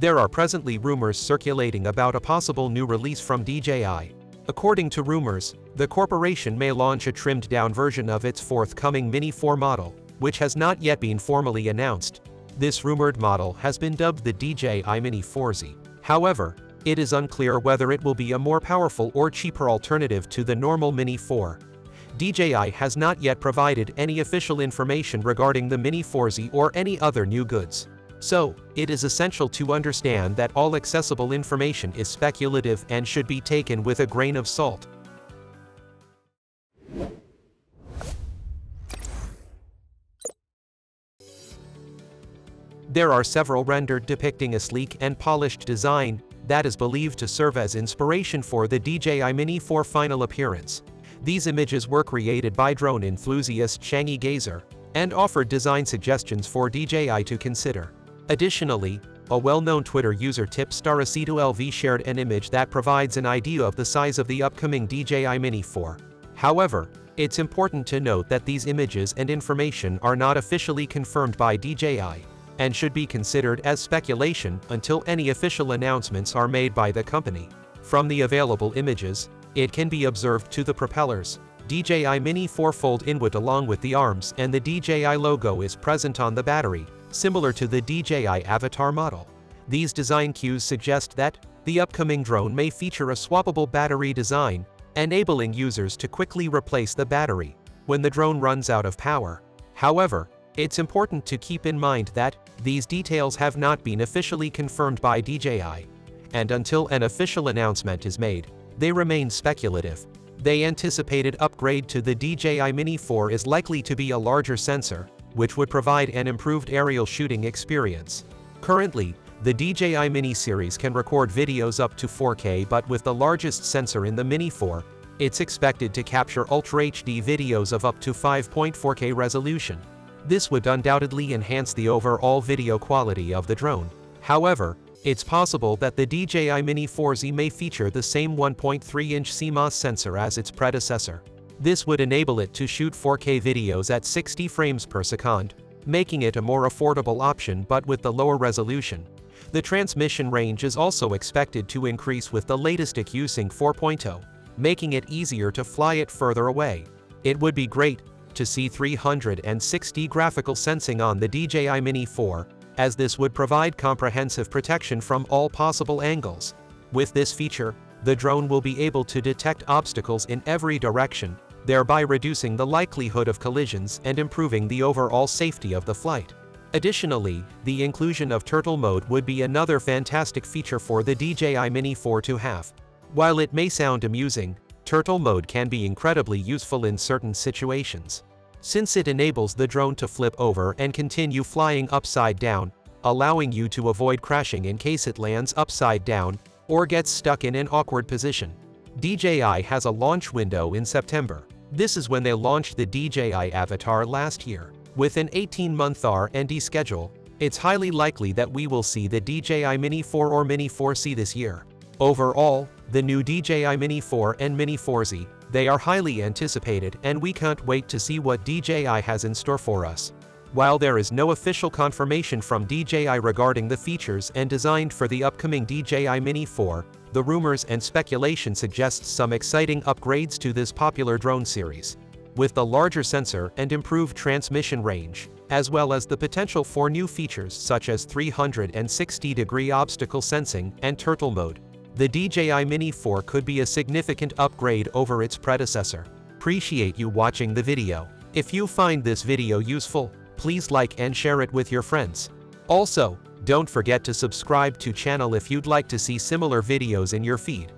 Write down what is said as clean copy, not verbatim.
There are presently rumors circulating about a possible new release from DJI. According to rumors, the corporation may launch a trimmed-down version of its forthcoming Mini 4 model, which has not yet been formally announced. This rumored model has been dubbed the DJI Mini 4Z. However, it is unclear whether it will be a more powerful or cheaper alternative to the normal Mini 4. DJI has not yet provided any official information regarding the Mini 4Z or any other new goods. So, it is essential to understand that all accessible information is speculative and should be taken with a grain of salt. There are several rendered depicting a sleek and polished design that is believed to serve as inspiration for the DJI Mini 4 final appearance. These images were created by drone enthusiast Changi Gazer and offered design suggestions for DJI to consider. Additionally, a well-known Twitter user Tipstaracito shared an image that provides an idea of the size of the upcoming DJI Mini 4. However, it's important to note that these images and information are not officially confirmed by DJI, and should be considered as speculation until any official announcements are made by the company. From the available images, it can be observed to the propellers. DJI Mini 4 fold inward along with the arms, and the DJI logo is present on the battery, similar to the DJI Avatar model. These design cues suggest that the upcoming drone may feature a swappable battery design, enabling users to quickly replace the battery when the drone runs out of power. However, it's important to keep in mind that these details have not been officially confirmed by DJI, and until an official announcement is made, they remain speculative. The anticipated upgrade to the DJI Mini 4 is likely to be a larger sensor, which would provide an improved aerial shooting experience. Currently, the DJI Mini series can record videos up to 4K, but with the largest sensor in the Mini 4, it's expected to capture Ultra HD videos of up to 5.4K resolution. This would undoubtedly enhance the overall video quality of the drone. However, it's possible that the DJI Mini 4Z may feature the same 1.3-inch CMOS sensor as its predecessor. This would enable it to shoot 4K videos at 60 frames per second, making it a more affordable option but with the lower resolution. The transmission range is also expected to increase with the latest AccuSync 4.0, making it easier to fly it further away. It would be great to see 360 graphical sensing on the DJI Mini 4, as this would provide comprehensive protection from all possible angles. With this feature, the drone will be able to detect obstacles in every direction, thereby reducing the likelihood of collisions and improving the overall safety of the flight. Additionally, the inclusion of turtle mode would be another fantastic feature for the DJI Mini 4 to have. While it may sound amusing, turtle mode can be incredibly useful in certain situations, since it enables the drone to flip over and continue flying upside down, allowing you to avoid crashing in case it lands upside down or gets stuck in an awkward position. DJI has a launch window in September. This is when they launched the DJI Avatar last year. With an 18-month R&D schedule, it's highly likely that we will see the DJI Mini 4 or Mini 4C this year. Overall, the new DJI Mini 4 and Mini 4Z, they are highly anticipated, and we can't wait to see what DJI has in store for us. While there is no official confirmation from DJI regarding the features and design for the upcoming DJI Mini 4, the rumors and speculation suggests some exciting upgrades to this popular drone series. With the larger sensor and improved transmission range, as well as the potential for new features such as 360-degree obstacle sensing and turtle mode, the DJI Mini 4 could be a significant upgrade over its predecessor. Appreciate you watching the video. If you find this video useful, please like and share it with your friends. Also, don't forget to subscribe to channel if you'd like to see similar videos in your feed.